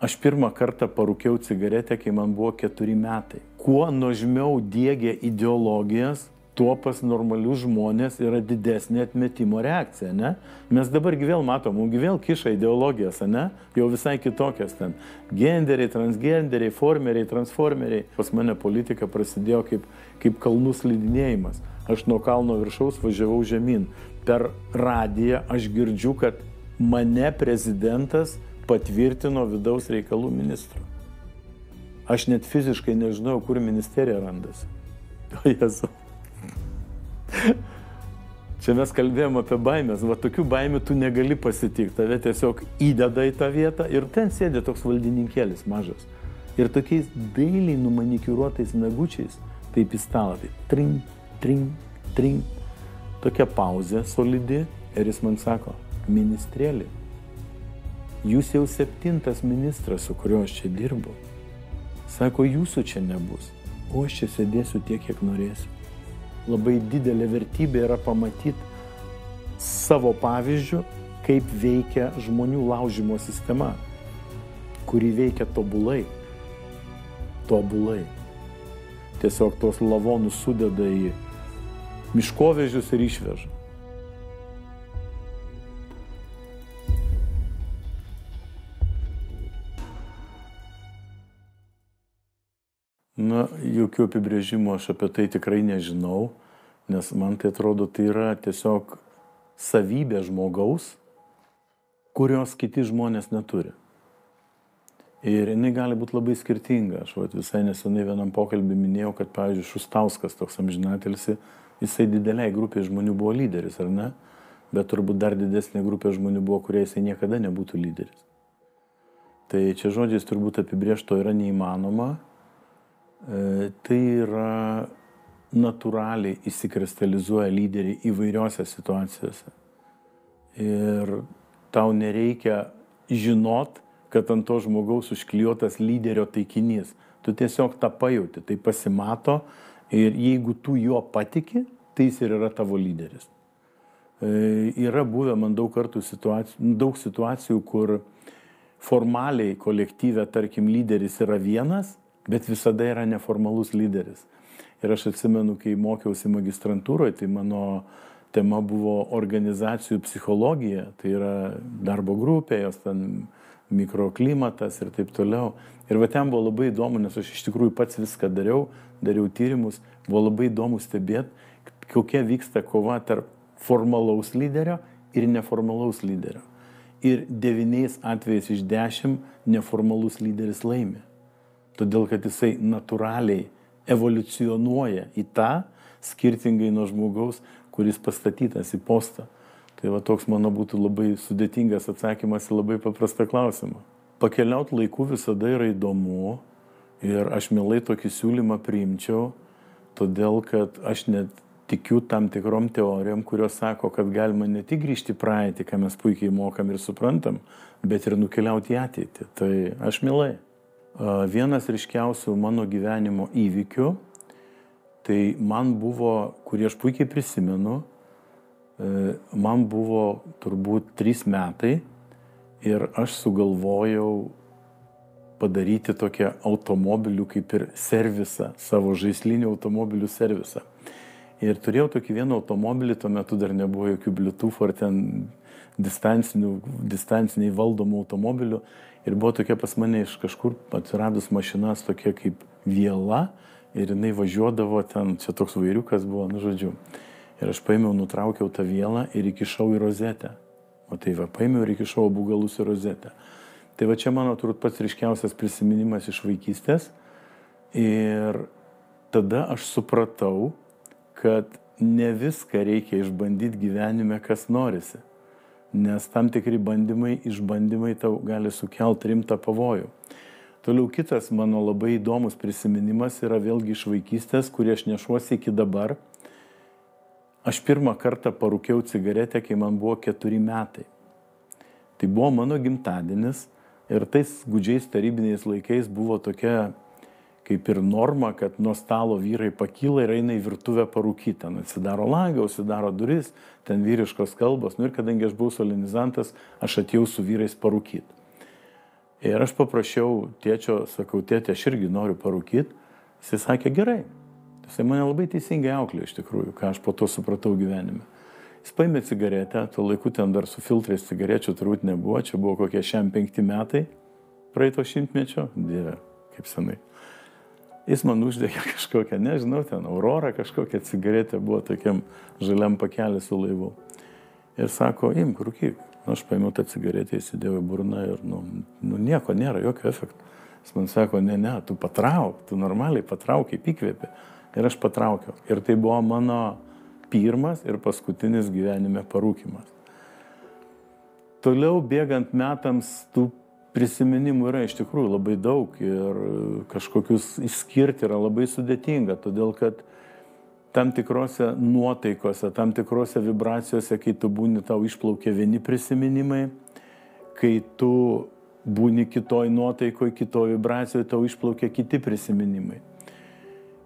Aš pirmą kartą parūkiau cigaretę, kai man buvo 4 metai. Kuo nuožmiau diegia ideologijas, tuo pas normalius žmonės yra didesnė atmetimo reakcija, ne? Mes dabargi vėl matom, mums vėl kiša ideologijas, ne? Jau visai kitokias ten. Genderiai, transgenderiai, formeriai, transformeriai. Pas mane politika prasidėjo kaip kalnų slidinėjimas. Aš nuo kalno viršaus važiavau žemyn. Per radiją aš girdžiu, kad mane prezidentas patvirtino vidaus reikalų ministru. Aš net fiziškai nežinau, kur ministerija randasi. O Jėzau. Čia mes kalbėjom apie baimės. Va tokių baimių tu negali pasitikti. Tave tiesiog įdeda į tą vietą ir ten sėdė toks valdininkėlis mažas. Ir tokiais dailiai numanikiruotais nagučiais taip į stalą. Tai tring, tring, tring. Tokia pauzė solidi ir jis man sako, ministrėlį. Jūs jau 7. ministras, su kuriuo aš čia dirbu. Sako, jūsų čia nebus, o aš čia sėdėsiu tiek, kiek norėsiu. Labai didelė vertybė yra pamatyti savo pavyzdžių, kaip veikia žmonių laužimo sistema, kuri veikia tobulai. Tobulai. Tiesiog tos lavonus sudeda į miškovežius ir išveža. Na, jokių apibrėžimų aš apie tai tikrai nežinau, nes man tai atrodo, tai yra tiesiog savybė žmogaus, kurios kiti žmonės neturi. Ir jinai gali būti labai skirtinga. Aš visai nesenai vienam pokalbį minėjau, kad, pavyzdžiui, Šustauskas, toks amžinatilsi, jisai dideliai grupė žmonių buvo lyderis, ar ne? Bet turbūt dar didesnė grupė žmonių buvo, kurie jisai niekada nebūtų lyderis. Tai čia žodžiais turbūt apibrėžto yra neįmanoma. Tai yra natūraliai įsikristalizuoja lyderiai įvairiose situacijose. Ir tau nereikia žinot, kad ant to žmogaus užklijuotas lyderio taikinys. Tu tiesiog tą pajauti, tai pasimato ir jeigu tu juo patiki, tai jis ir yra tavo lyderis. Yra buvę man daug situacijų, kur formaliai kolektyve, tarkim, lyderis yra vienas, bet visada yra neformalus lyderis. Ir aš atsimenu, kai mokiausi magistrantūroje, tai mano tema buvo organizacijų psichologija, tai yra darbo grupė, jos ten mikroklimatas ir taip toliau. Ir va ten buvo labai įdomu, nes aš iš tikrųjų pats viską dariau tyrimus, buvo labai įdomu stebėti, kokia vyksta kova tarp formalaus lyderio ir neformalaus lyderio. Ir 9 atvejais iš 10 neformalus lyderis laimi. Todėl, kad jisai natūraliai evoliucionuoja į tą, skirtingai nuo žmogaus, kuris pastatytas į postą. Tai va toks mano būtų labai sudėtingas atsakymas į labai paprastą klausimą. Pakeliaut laiku visada yra įdomu ir aš mielai tokį siūlymą priimčiau, todėl, kad aš net tikiu tam tikrom teorijom, kurios sako, kad galima ne tik grįžti į praeitį, ką mes puikiai mokam ir suprantam, bet ir nukeliauti į ateitį. Tai aš mielai. Vienas ryškiausių mano gyvenimo įvykių, tai man buvo, kurį aš puikiai prisimenu, man buvo turbūt 3 metai ir aš sugalvojau padaryti tokią automobilių kaip ir servisą, savo žaislinių automobilių servisą. Ir turėjau tokį vieną automobilį, tuo metu dar nebuvo jokių Bluetooth ar ten distanciniai valdomų automobilių. Ir buvo tokia pas mane iš kažkur atsiradus mašinas tokia kaip viela ir jinai važiuodavo ten, čia toks vairiukas buvo, nu žodžiu. Ir aš paėmiau, nutraukiau tą vielą ir įkišau į rozetę. O tai va, paėmiau ir įkišau abu galus į rozetę. Tai va čia mano turbūt pats ryškiausias prisiminimas iš vaikystės. Ir tada aš supratau, kad ne viską reikia išbandyti gyvenime, kas norisi. Nes tam tikri išbandymai tau gali sukelti rimtą pavojų. Toliau kitas mano labai įdomus prisiminimas yra vėlgi iš vaikystės, kurį aš nešuosi iki dabar. Aš pirmą kartą parūkiau cigaretę, kai man buvo 4 metai. Tai buvo mano gimtadienis ir tais gūdžiais tarybiniais laikais buvo tokia kaip ir norma, kad nuo stalo vyrai pakyla ir eina į virtuvę parūkyti. Ten atsidaro langą, užsidaro duris, ten vyriškos kalbos. Nu ir kadangi aš buvau solenizantas, aš atėjau su vyrais parūkyti. Ir aš paprašiau tėčio, sakau, tėtė, aš irgi noriu parūkyti. Jisai sakė, gerai. Jisai mane labai teisingai auklėjo iš tikrųjų, ką aš po to supratau gyvenime. Jis paėmė cigaretę, tuo laiku ten dar su filtrais cigarečių turbūt nebuvo, čia buvo kokie 5 metai praeito šimtmečio, dieve, kaip senai. Jis man uždegė kažkokią, nežinau, ten Aurora kažkokią cigaretę, buvo tokiam žaliam pakelį su laivu. Ir sako, imk, rūkyk. Aš paėmiau tą cigaretę, įsidėjau į burną ir nieko nėra, jokio efekto. Jis man sako, ne, tu patrauk, tu normaliai patrauk, kaip įkvėpė. Ir aš patraukiau. Ir tai buvo mano pirmas ir paskutinis gyvenime parūkymas. Toliau bėgant metams tų prisiminimų yra iš tikrųjų labai daug ir kažkokius išskirti yra labai sudėtinga, todėl kad tam tikrose nuotaikose, tam tikrose vibracijose, kai tu būni, tau išplaukia vieni prisiminimai, kai tu būni kitoj nuotaikoje, kitoj vibracijoje, tau išplaukia kiti prisiminimai.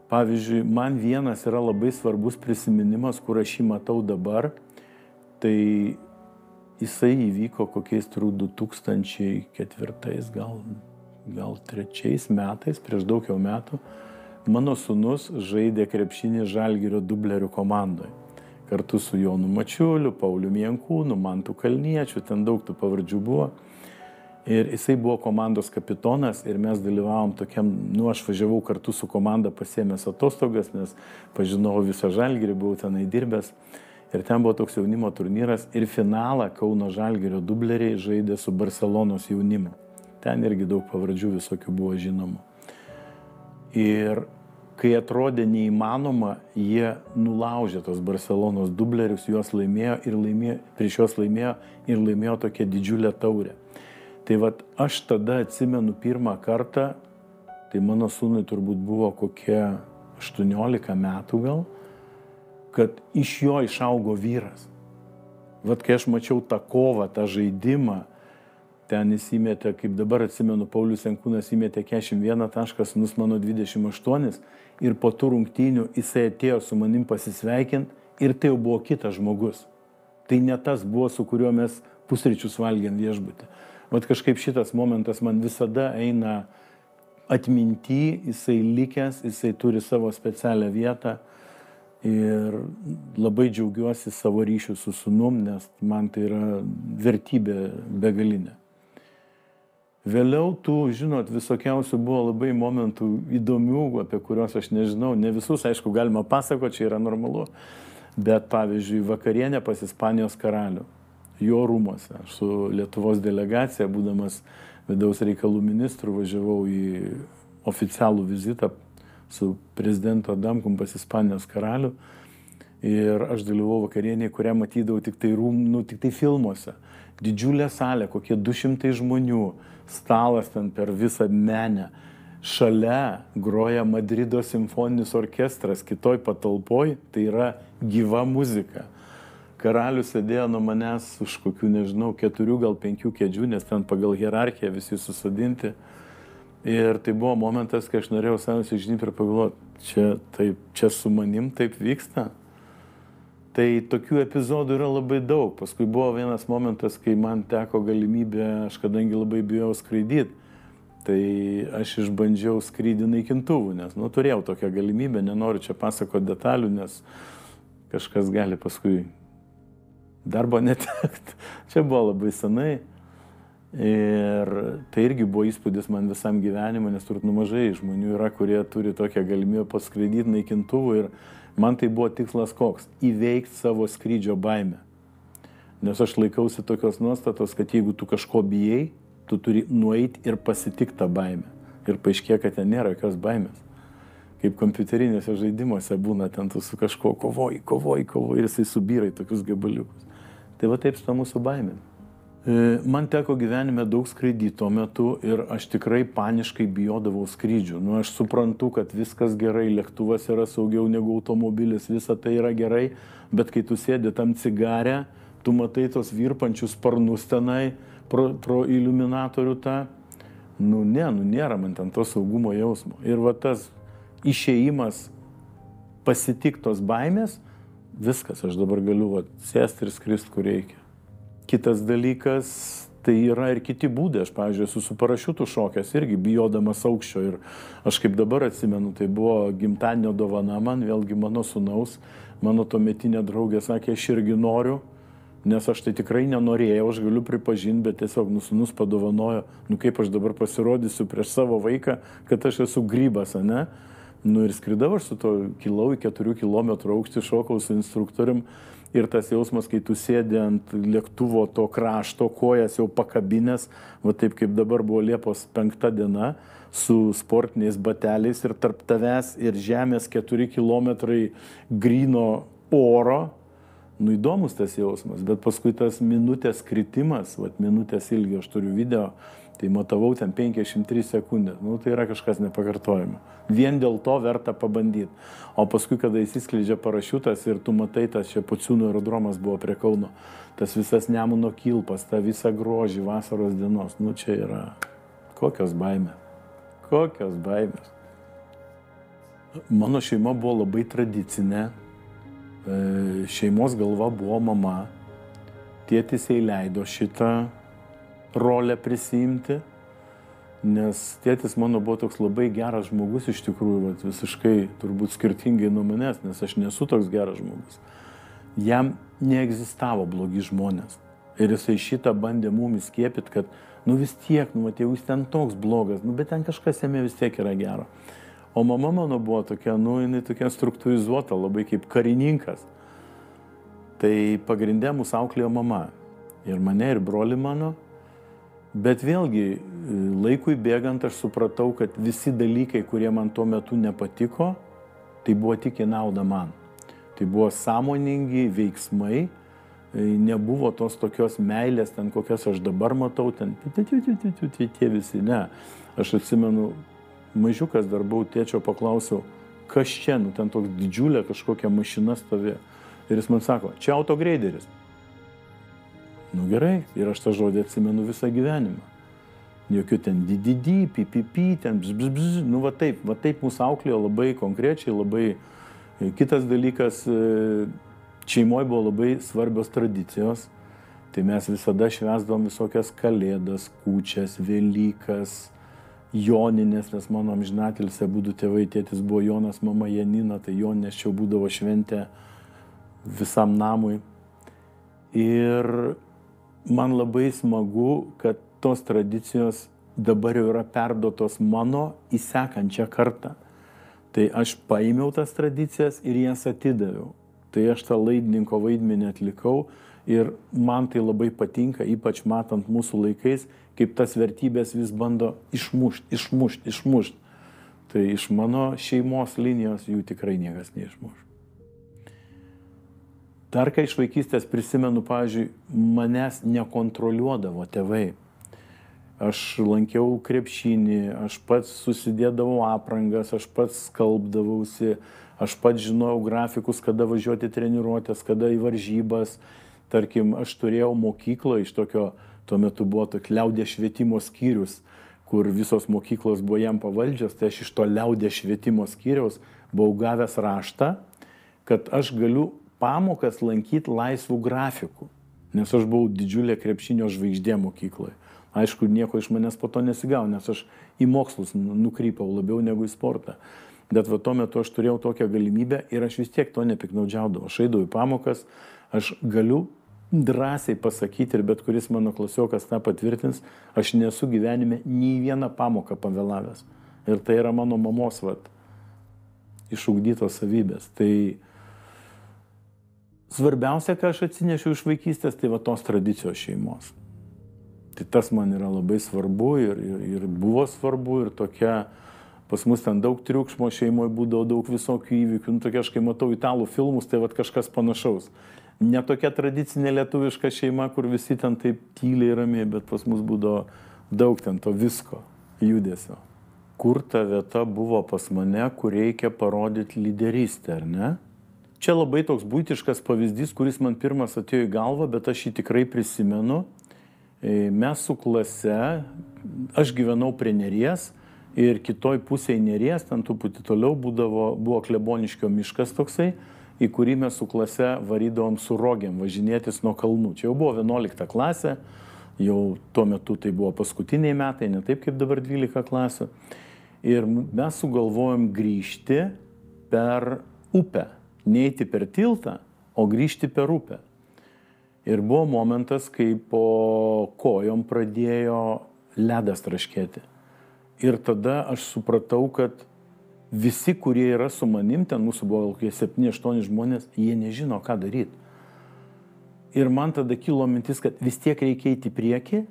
Pavyzdžiui, man vienas yra labai svarbus prisiminimas, kur aš jį matau dabar, tai jisai įvyko kokiais 2004, gal 3 metais, prieš daug jau metų. Mano sūnus žaidė krepšinį Žalgirio dublerių komandoje. Kartu su Jonu Mačiuliu, Pauliu Jankūnu, Mantu Kalniečiu, ten daug tų pavardžių buvo. Ir jisai buvo komandos kapitonas ir mes dalyvavom tokiam, aš važiavau kartu su komanda pasiėmęs atostogas, nes pažinojau visą Žalgirį, buvau tenai dirbęs. Ir ten buvo toks jaunimo turnyras ir finalą Kauno Žalgirio dubleriai žaidė su Barcelonos jaunimu. Ten irgi daug pavardžių visokių buvo žinomų. Ir kai atrodė neįmanoma, jie nulaužė tos Barcelonos dublerius, juos laimėjo ir prieš juos laimėjo tokią didžiulę taurę. Tai vat aš tada atsimenu pirmą kartą, tai mano sūnui turbūt buvo kokie 18 metų gal, kad iš jo išaugo vyras. Vat kai aš mačiau tą kovą, tą žaidimą, ten jis įmetė, kaip dabar atsimenu, Paulius Jankūnas įmetė 41 taškas, sūnus mano 28 ir po tų rungtynių jisai atėjo su manim pasisveikint ir tai jau buvo kitas žmogus. Tai ne tas buvo, su kuriuo mes pusryčius valgėm viešbutį. Vat kažkaip šitas momentas man visada eina atminty, jisai likęs, jisai turi savo specialią vietą ir labai džiaugiuosi savo ryšių su sūnum, nes man tai yra vertybė begalinė. Vėliau tų, žinot, visokiausių buvo labai momentų įdomių, apie kuriuos aš nežinau. Ne visus, aišku, galima pasakoti, čia yra normalu. Bet, pavyzdžiui, vakarienė pas Ispanijos karalių, jo rūmose. Aš su Lietuvos delegacija, būdamas vidaus reikalų ministru, važiavau į oficialų vizitą su prezidentu Adamkum pas Ispanijos karalių. Ir aš dalyvau vakarienėje, kurią matydavau tik tai filmuose. Didžiulė salė, kokie 200 žmonių, stalas ten per visą menę. Šalia groja Madrido simfoninis orkestras, kitoj patalpoj, tai yra gyva muzika. Karalius sėdėjo nuo manęs už kokių, nežinau, 4 gal 5 kėdžių, nes ten pagal hierarchiją visi susodinti. Ir tai buvo momentas, kai aš norėjau savęs išžinyti ir pagalvoti, čia su manim taip vyksta. Tai tokių epizodų yra labai daug. Paskui buvo vienas momentas, kai man teko galimybė, aš kadangi labai bijau skraidyti, tai aš išbandžiau skrydį naikintuvų, nes turėjau tokią galimybę, nenoriu čia pasakoti detalių, nes kažkas gali paskui darbo netekti. Čia buvo labai senai. Ir tai irgi buvo įspūdis man visam gyvenimui, nes turbūt mažai žmonių yra, kurie turi tokią galimybę paskraidyti naikintuvų ir man tai buvo tikslas koks – įveikti savo skrydžio baimę. Nes aš laikausi tokios nuostatos, kad jeigu tu kažko bijai, tu turi nueiti ir pasitikti tą baimę. Ir paaiškėja, kad ten nėra jokios baimės. Kaip kompiuterinėse žaidimuose būna, ten tu su kažko kovoji ir jisai subyra į tokius gabaliukus. Tai va taip su mūsų baimėm. Man teko gyvenime daug skraidyti tuo metu ir aš tikrai paniškai bijodavau skrydžių. Aš suprantu, kad viskas gerai, lėktuvas yra saugiau negu automobilis, visa tai yra gerai, bet kai tu sėdi tam cigarę, tu matai tos virpančius sparnus tenai pro iliuminatorių tą, nėra man ten to saugumo jausmo. Ir va tas išėjimas pasitiktos baimės, viskas, aš dabar galiu sėsti ir skristi, kur reikia. Kitas dalykas, tai yra ir kiti būdai. Aš, pavyzdžiui, esu su parašiutu šokęs, irgi bijodamas aukščio. Ir aš kaip dabar atsimenu, tai buvo gimtadienio dovana man, vėlgi mano sūnaus, mano tuometinė draugė sakė, aš irgi noriu, nes aš tai tikrai nenorėjau, aš galiu pripažinti, bet tiesiog sūnus padovanojo, kaip aš dabar pasirodysiu prieš savo vaiką, kad aš esu grybas, ane? Ir skridau aš su to, kilau į 4 kilometrų aukštį, šokau su instruktorium. Ir tas jausmas, kai tu sėdi ant lėktuvo to krašto, kojas jau pakabinės, va taip kaip dabar buvo Liepos 5 diena, su sportiniais bateliais ir tarp tavęs ir žemės 4 kilometrai gryno oro. Įdomus tas jausmas, bet paskui tas minutės kritimas, minutės ilgio, aš turiu video, tai matavau ten 53 sekundės. Tai yra kažkas nepakartojama. Vien dėl to verta pabandyti. O paskui, kada įsiskleidžia parašiutas ir tu matai, tas čia Pociūnų aerodromas buvo prie Kauno, tas visas Nemuno kilpas, ta visa grožį vasaros dienos, čia yra kokios baimės. Kokios baimės. Mano šeima buvo labai tradicinė. Šeimos galva buvo mama. Tėtis jai leido šitą rolę prisiimti, nes tėtis mano buvo toks labai geras žmogus iš tikrųjų, visiškai turbūt skirtingai nuo manęs, nes aš nesu toks geras žmogus. Jam neegzistavo blogi žmonės. Ir jisai šitą bandė mumis skiepyti, kad vis tiek, jeigu jis ten toks blogas, bet ten kažkas jame vis tiek yra gero. O mama mano buvo tokia, jinai tokia struktūrizuota, labai kaip karininkas. Tai pagrindė mūsų auklėjo mama. Ir mane, ir brolį mano. Bet vėlgi, laikui bėgant aš supratau, kad visi dalykai, kurie man tuo metu nepatiko, tai buvo tik į naudą man. Tai buvo sąmoningi veiksmai, nebuvo tos tokios meilės, ten kokias aš dabar matau, ten tie visi, ne. Aš atsimenu, mažiukas dar buvau, tėčio paklausiau, kas čia, ten toks didžiulė kažkokia mašina stovė. Ir jis man sako, čia autogreideris. Gerai, ir aš tą žodį atsimenu visą gyvenimą. Jokių ten dididį, pipipi, ten bzbzbz, va taip mūsų auklėjo labai konkrečiai, labai. Kitas dalykas, šeimoje buvo labai svarbios tradicijos, tai mes visada švęsdavom visokias kalėdas, kūčias, Velykas, Joninės, nes mano amžinatilsė būdų tėvai, tėtis buvo Jonas, mama Janina, tai Joninės čia būdavo šventė visam namui. Ir man labai smagu, kad tos tradicijos dabar jau yra perduotos mano į sekančią kartą. Tai aš paėmiau tas tradicijas ir jas atidaviau. Tai aš tą laidininko vaidmenį atlikau ir man tai labai patinka, ypač matant mūsų laikais, kaip tas vertybės vis bando išmušt. Tai iš mano šeimos linijos jų tikrai niekas neišmuš. Dar kai iš vaikystės prisimenu, pavyzdžiui, manęs nekontroliuodavo tėvai. Aš lankiau krepšinį, aš pats susidėdavau aprangas, aš pats skalbdavausi, aš pats žinojau grafikus, kada važiuoti treniruotės, kada į varžybas. Tarkim, aš turėjau mokyklą iš tokio, tuo metu buvo tokia liaudės švietimo skyrius, kur visos mokyklos buvo jam pavaldžios, tai aš iš to liaudės švietimo skyriaus buvau gavęs raštą, kad aš galiu pamokas lankyti laisvų grafikų, nes aš buvau didžiulė krepšinio žvaigždė mokykloje. Aišku, nieko iš manęs po to nesigavo, nes aš į mokslus nukrypau labiau negu į sportą. Bet tuo metu aš turėjau tokią galimybę ir aš vis tiek to nepiknaudžiaudavau. Aš eidavau į pamokas, aš galiu drąsiai pasakyti ir bet kuris mano klasiokas tą patvirtins, aš nesu gyvenime nei vieną pamoką pavėlavęs. Ir tai yra mano mamos išugdytos savybės. Tai svarbiausia, ką aš atsinešiau iš vaikystės, tai tos tradicijos šeimos. Tai tas man yra labai svarbu ir buvo svarbu ir tokia, pas mus ten daug triukšmo šeimoje būdavo, daug visokių įvykių. Tokia, aš kai matau italų filmus, tai kažkas panašaus. Ne tokia tradicinė lietuviška šeima, kur visi ten taip tyliai ramiai, bet pas mus būdavo daug ten to visko, judesio. Kur ta vieta buvo pas mane, kur reikia parodyti lyderystę, ar ne? Čia labai toks buitiškas pavyzdys, kuris man pirmas atėjo į galvą, bet aš jį tikrai prisimenu. Mes su klase, aš gyvenau prie Neries ir kitoj pusėje Neries, ten truputį toliau buvo Kleboniškio miškas toksai, į kurį mes su klase varydavom su rogėm važinėtis nuo kalnų. Čia jau buvo 11 klasė, jau tuo metu tai buvo paskutiniai metai, ne taip kaip dabar 12 klasių. Ir mes sugalvojom grįžti per upę. Neiti per tiltą, o grįžti per upę. Ir buvo momentas, kai po kojom pradėjo ledas traškėti. Ir tada aš supratau, kad visi, kurie yra su manim, ten mūsų buvo kokie 7-8 žmonės, jie nežino, ką daryti. Ir man tada kilo mintis, kad vis tiek reikia eiti į priekį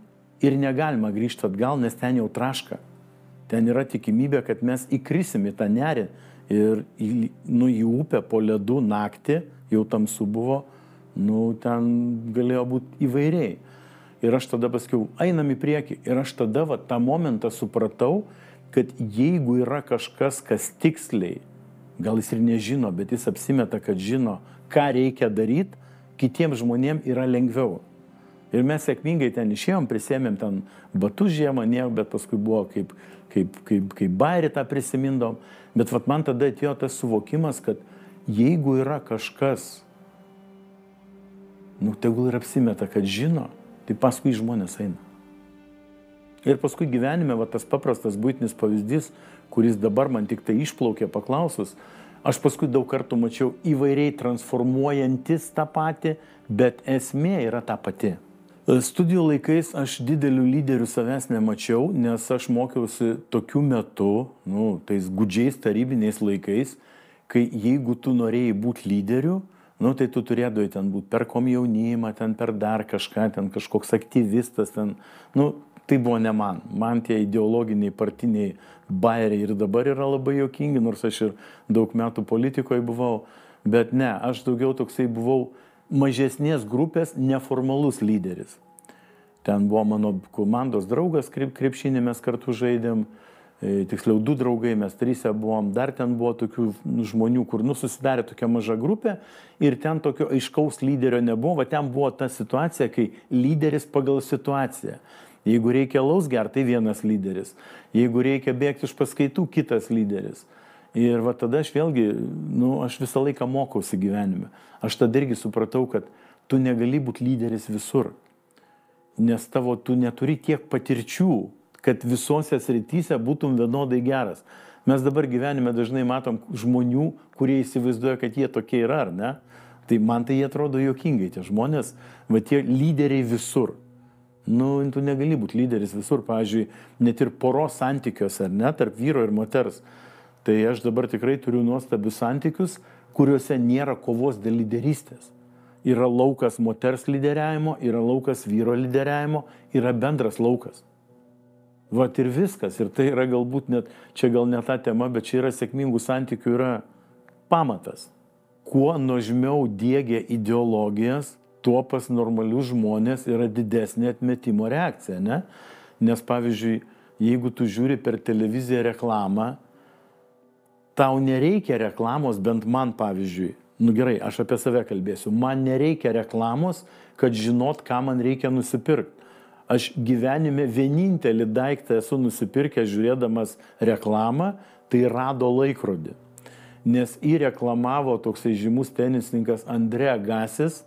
ir negalima grįžti atgal, nes ten jau traška. Ten yra tikimybė, kad mes įkrisim į tą nerį ir į upę po ledu naktį, jau tamsu buvo, ten galėjo būti įvairiai. Ir aš tada pasakiau, einam į priekį. Ir aš tada tą momentą supratau, kad jeigu yra kažkas, kas tiksliai, gal jis ir nežino, bet jis apsimeta, kad žino, ką reikia daryti, kitiems žmonėms yra lengviau. Ir mes sėkmingai ten išėjom, prisėmėm ten batus žiemą, bet paskui buvo kaip bairį tą prisimindom. Bet man tada atėjo tas suvokimas, kad jeigu yra kažkas, tegul ir apsimeta, kad žino, tai paskui žmonės eina. Ir paskui gyvenime tas paprastas buitinis pavyzdys, kuris dabar man tik tai išplaukė paklausus, aš paskui daug kartų mačiau įvairiai transformuojantis tą patį, bet esmė yra ta pati. Studijų laikais aš didelių lyderių savęs nemačiau, nes aš mokiausi tokiu metu, tais gudžiais tarybiniais laikais, kai jeigu tu norėjai būti lyderiu, tai tu turėdavai ten būti per komjaunimą, ten per dar kažką, ten kažkoks aktyvistas, ten, tai buvo ne man. Man tie ideologiniai, partiniai bairiai ir dabar yra labai juokingi, nors aš ir daug metų politikoje buvau, bet ne, aš daugiau toksai buvau mažesnės grupės neformalus lyderis. Ten buvo mano komandos draugas, krepšinį mes kartu žaidėm, tiksliau 2 draugai, mes 3 buvom, dar ten buvo tokių žmonių, kur susidarė tokia maža grupė ir ten tokio aiškaus lyderio nebuvo, ten buvo ta situacija, kai lyderis pagal situaciją. Jeigu reikia alaus gerti, tai vienas lyderis, jeigu reikia bėgti iš paskaitų, kitas lyderis. Ir tada aš vėlgi, aš visą laiką mokausi gyvenime. Aš tada irgi supratau, kad tu negali būti lyderis visur, nes tu neturi tiek patirčių, kad visose srityse būtum vienodai geras. Mes dabar gyvenime dažnai matom žmonių, kurie įsivaizduoja, kad jie tokie yra, ar ne? Tai man tai jie atrodo juokingai, tie žmonės, tie lyderiai visur. Tu negali būti lyderis visur, pavyzdžiui, net ir poros santykiuose, ar ne, tarp vyro ir moters. Tai aš dabar tikrai turiu nuostabius santykius, kuriuose nėra kovos dėl lyderystės. Yra laukas moters lyderiavimo, yra laukas vyro lyderiavimo, yra bendras laukas. Ir viskas. Ir tai yra galbūt net, čia gal ne ta tema, bet čia yra sėkmingų santykių yra pamatas. Kuo nuožmiau diegia ideologijas, tuo pas normalius žmonės yra didesnė atmetimo reakcija, ne? Nes pavyzdžiui, jeigu tu žiūri per televiziją reklamą, tau nereikia reklamos, bent man pavyzdžiui, gerai, aš apie save kalbėsiu, man nereikia reklamos, kad žinot, ką man reikia nusipirkti. Aš gyvenime vienintelį daiktą esu nusipirkęs žiūrėdamas reklamą, tai Rado laikrodį. Nes įreklamavo toksai žymus tenisininkas Andre Agasis,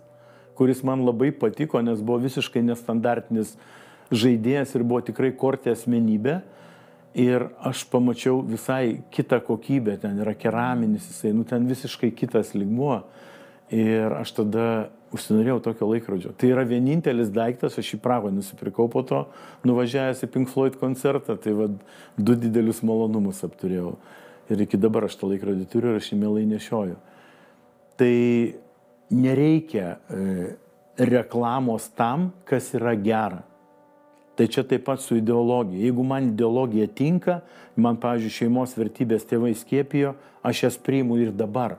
kuris man labai patiko, nes buvo visiškai nestandartinis žaidėjas ir buvo tikrai kortė asmenybė. Ir aš pamačiau visai kitą kokybę, ten yra keraminis, jisai, ten visiškai kitas lygmuo. Ir aš tada užsinorėjau tokio laikrodžio. Tai yra vienintelis daiktas, aš į Prahą nusipirkau po to, nuvažiavęs į Pink Floyd koncertą, tai 2 didelius malonumus apturėjau. Ir iki dabar aš tą laikrodį turiu ir aš jį mielai nešioju. Tai nereikia reklamos tam, kas yra gera. Tai čia taip pat su ideologija. Jeigu man ideologija tinka, man, pavyzdžiui, šeimos vertybės tėvai skiepijo, aš jas priimu ir dabar.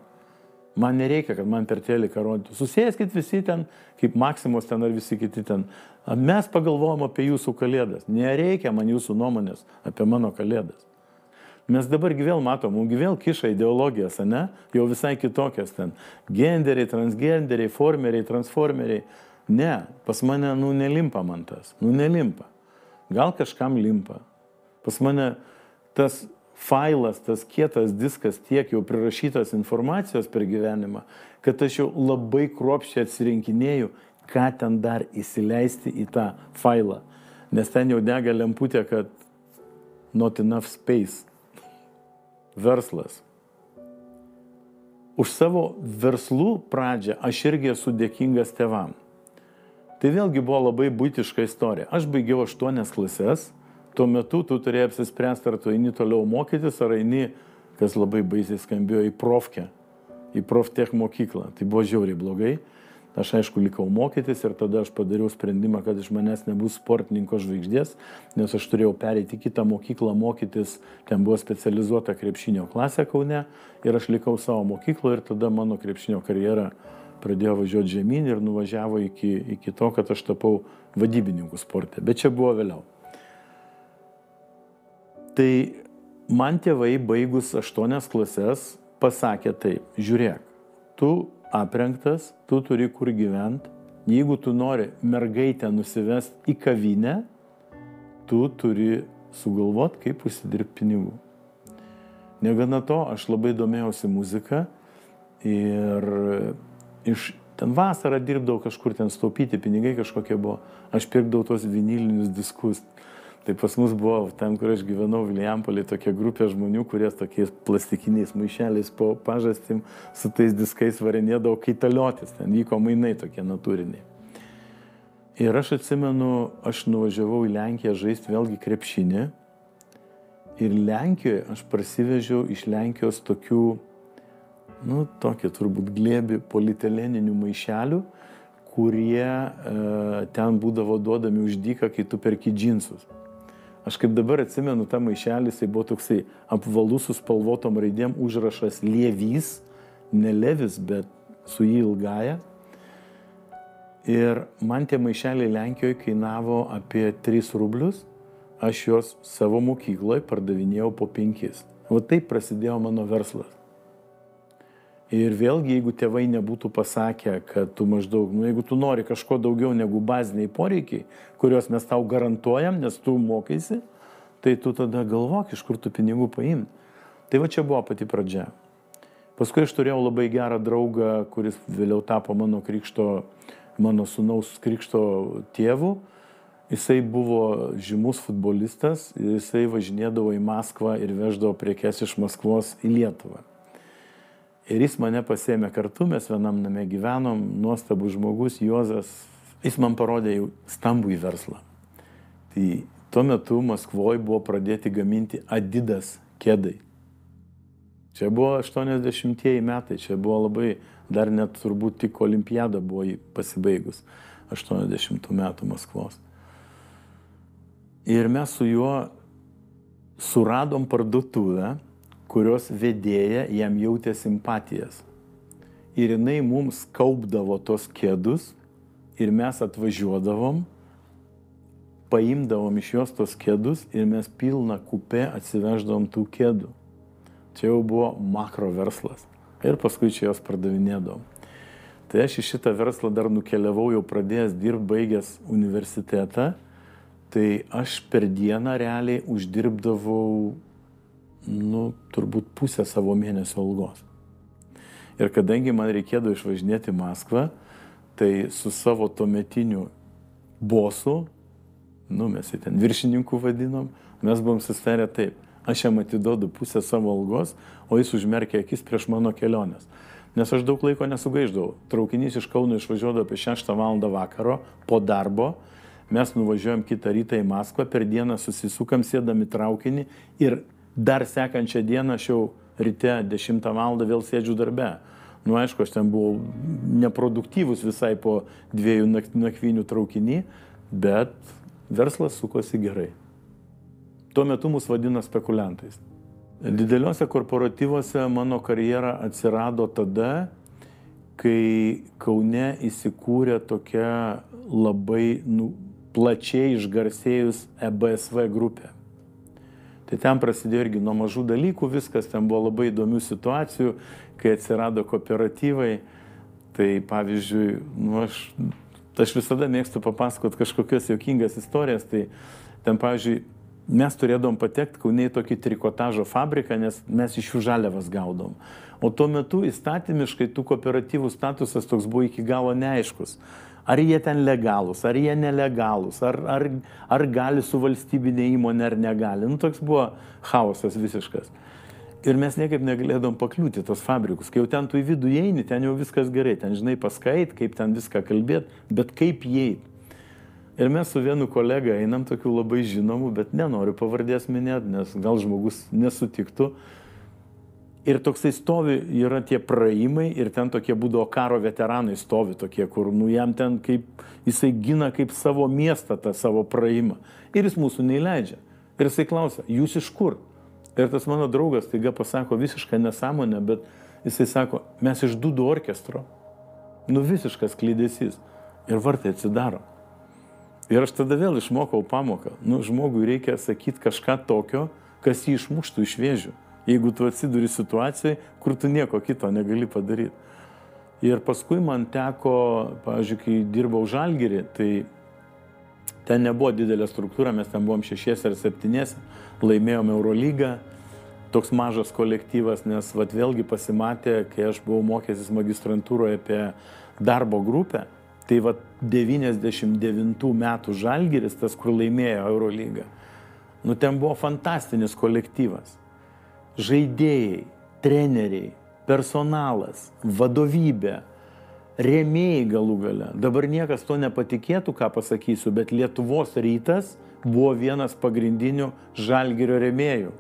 Man nereikia, kad man per teliką rodytų. Susėskit visi ten, kaip Maksimos ten ar visi kiti ten. Mes pagalvojom apie jūsų kalėdas. Nereikia man jūsų nuomonės apie mano kalėdas. Mes dabar vėl matom, vėl kiša ideologijas, ne? Jau visai kitokias ten. Genderiai, transgenderiai, formeriai, transformeriai. Ne, pas mane, nelimpa man tas. Nelimpa. Gal kažkam limpa. Pas mane tas failas, tas kietas diskas tiek jau prirašytas informacijos per gyvenimą, kad aš jau labai kruopščiai atsirinkinėju, ką ten dar įsileisti į tą failą. Nes ten jau dega lemputė, kad not enough space. Verslas. Už savo verslų pradžią aš irgi esu dėkingas tėvam. Tai vėlgi buvo labai buitiška istorija. Aš baigiau 8 klases, tuo metu tu turėjai apsispręsti, ar tu eini toliau mokytis, ar eini, kas labai baisiai skambėjo, į profkę, į proftech mokyklą. Tai buvo žiauriai blogai. Aš aišku likau mokytis ir tada aš padariau sprendimą, kad iš manęs nebus sportininko žvaigždės, nes aš turėjau pereiti į kitą mokyklą mokytis, ten buvo specializuota krepšinio klasė Kaune ir aš likau savo mokykloje ir tada mano krepšinio karjera pradėjo važiuoti žemyn ir nuvažiavo iki to, kad aš tapau vadybininku sporte, bet čia buvo vėliau. Tai man tėvai baigus 8 klases pasakė taip, žiūrėk, tu aprengtas, tu turi kur gyventi. Jeigu tu nori mergaitę nusivesti į kavinę, tu turi sugalvoti, kaip užsidirbti pinigų. Negana to, aš labai domėjausi muziką ir ten vasarą dirbdavau kažkur, ten staupyti pinigai kažkokie buvo. Aš pirkdavau tos vinilinius diskus. Tai pas mus buvo, ten, kur aš gyvenau Vilijampolėje, tokia grupė žmonių, kurie tokiais plastikiniais maišeliais po pažastim su tais diskais varinėdavo kaitaliotis. Ten vyko mainai tokie natūriniai. Ir aš atsimenu, aš nuvažiavau į Lenkiją žaisti vėlgi krepšinį. Ir Lenkijoje aš parsivežiau iš Lenkijos tokių, tokie turbūt glėbi polieteleninių maišelių, kurie ten būdavo duodami už dyką, kai tu perki džinsus. Aš kaip dabar atsimenu tą maišelį, jisai buvo toksai apvalus su spalvotom raidėm užrašas Lievys, ne Levis, bet su jį ilgaja. Ir man tie maišeliai Lenkijoje kainavo apie 3 rublius, aš juos savo mokykloje pardavinėjau po 5. O taip prasidėjo mano verslas. Ir vėlgi, jeigu tėvai nebūtų pasakę, kad tu maždaug, jeigu tu nori kažko daugiau negu baziniai poreikiai, kuriuos mes tau garantuojam, nes tu mokaisi, tai tu tada galvok, iš kur tu pinigų paimti. Tai va čia buvo pati pradžia. Paskui aš turėjau labai gerą draugą, kuris vėliau tapo mano sūnaus krikšto tėvu. Jisai buvo žymus futbolistas, jisai važinėdavo į Maskvą ir veždavo prekes iš Maskvos į Lietuvą. Ir jis mane pasėmė kartu, mes vienam name gyvenom, nuostabus žmogus, Juozas, jis man parodė jau stambų į verslą. Tai tuo metu Maskvoje buvo pradėti gaminti Adidas kedai. Čia buvo 80-ieji metai, čia buvo labai, dar net turbūt tik olimpiada buvo pasibaigus 80 metų Maskvos. Ir mes su juo suradom parduotuvę, kurios vedėja jam jautė simpatijas. Ir jinai mums kaupdavo tos kedus ir mes atvažiuodavom, paimdavom iš jos tos kedus ir mes pilną kupę atsiveždavom tų kedų. Čia jau buvo makro verslas. Ir paskui čia jos pardavinėdavom. Tai aš į šitą verslą dar nukeliavau, jau pradėjęs dirbti, baigęs universitetą. Tai aš per dieną realiai uždirbdavau turbūt pusę savo mėnesio algos. Ir kadangi man reikėdavo išvažinėti Maskvą, tai su savo tuometiniu bosu, mes jį ten viršininku vadinom, mes buvom susitarę taip. Aš jam atiduodu pusę savo algos, o jis užmerkia akis prieš mano keliones. Nes aš daug laiko nesugaiždavau. Traukinys iš Kauno išvažiuodavo apie 6 valandą vakaro po darbo. Mes nuvažiuojam kitą rytą į Maskvą, per dieną susisukam, sėdam į traukinį ir dar sekančią dieną aš jau ryte 10 valandą vėl sėdžiu darbe. Aišku, aš ten buvau neproduktyvus visai po 2 nakvynių traukinį, bet verslas sukosi gerai. Tuo metu mus vadina spekuliantais. Dideliuose korporatyvuose mano karjera atsirado tada, kai Kaune įsikūrė tokia labai plačiai išgarsėjus EBSV grupė. Tai ten prasidėjo irgi nuo mažų dalykų viskas, ten buvo labai įdomių situacijų, kai atsirado kooperatyvai. Tai pavyzdžiui, aš visada mėgstu papasakoti kažkokias juokingas istorijas. Tai ten, pavyzdžiui, mes turėdom patekti Kaune į tokį trikotažo fabriką, nes mes iš jų žaliavas gaudom. O tuo metu įstatymiškai tų kooperatyvų statusas toks buvo iki galo neaiškus. Ar jie ten legalūs, ar jie nelegalūs, ar gali su valstybinė įmonė, ar negali. Nu, toks buvo chaosas visiškas. Ir mes niekaip negalėdom pakliūti tos fabrikus. Kai jau ten tu į vidų eini, ten jau viskas gerai. Ten žinai paskait, kaip ten viską kalbėt, bet kaip įeit. Ir mes su vienu kolega einam tokiu labai žinomu, bet nenoriu pavardės minėti, nes gal žmogus nesutiktų. Ir toksai stovi, yra tie praėjimai ir ten tokie būdavo karo veteranai stovi tokie, kur nu jam ten kaip, jisai gina kaip savo miestą tą savo praėjimą. Ir jis mūsų neįleidžia. Ir jisai klausia, jūs iš kur? Ir tas mano draugas taiga pasako visišką nesąmonę, bet jisai sako, mes iš Dūdų orkestro. Nu visiškas klydesys. Ir vartai atsidaro. Ir aš tada vėl išmokau pamoką. Nu žmogui reikia sakyti kažką tokio, kas jį išmuštų iš vėžių. Jeigu tu atsiduri situacijai, kur tu nieko kito negali padaryti. Ir paskui man teko, pavyzdžiui, kai dirbau Žalgirį, tai ten nebuvo didelė struktūra, mes ten buvom 6 ar 7, laimėjom Eurolygą, toks mažas kolektyvas, nes vat vėlgi pasimatė, kai aš buvau mokęsis magistrantūroje apie darbo grupę, tai vat 99 metų Žalgiris, tas, kur laimėjo Eurolygą, nu ten buvo fantastinis kolektyvas. Žaidėjai, treneriai, personalas, vadovybė, rėmėjai galų gale. Dabar niekas to nepatikėtų, ką pasakysiu, bet Lietuvos Rytas buvo vienas pagrindinių Žalgirio rėmėjų.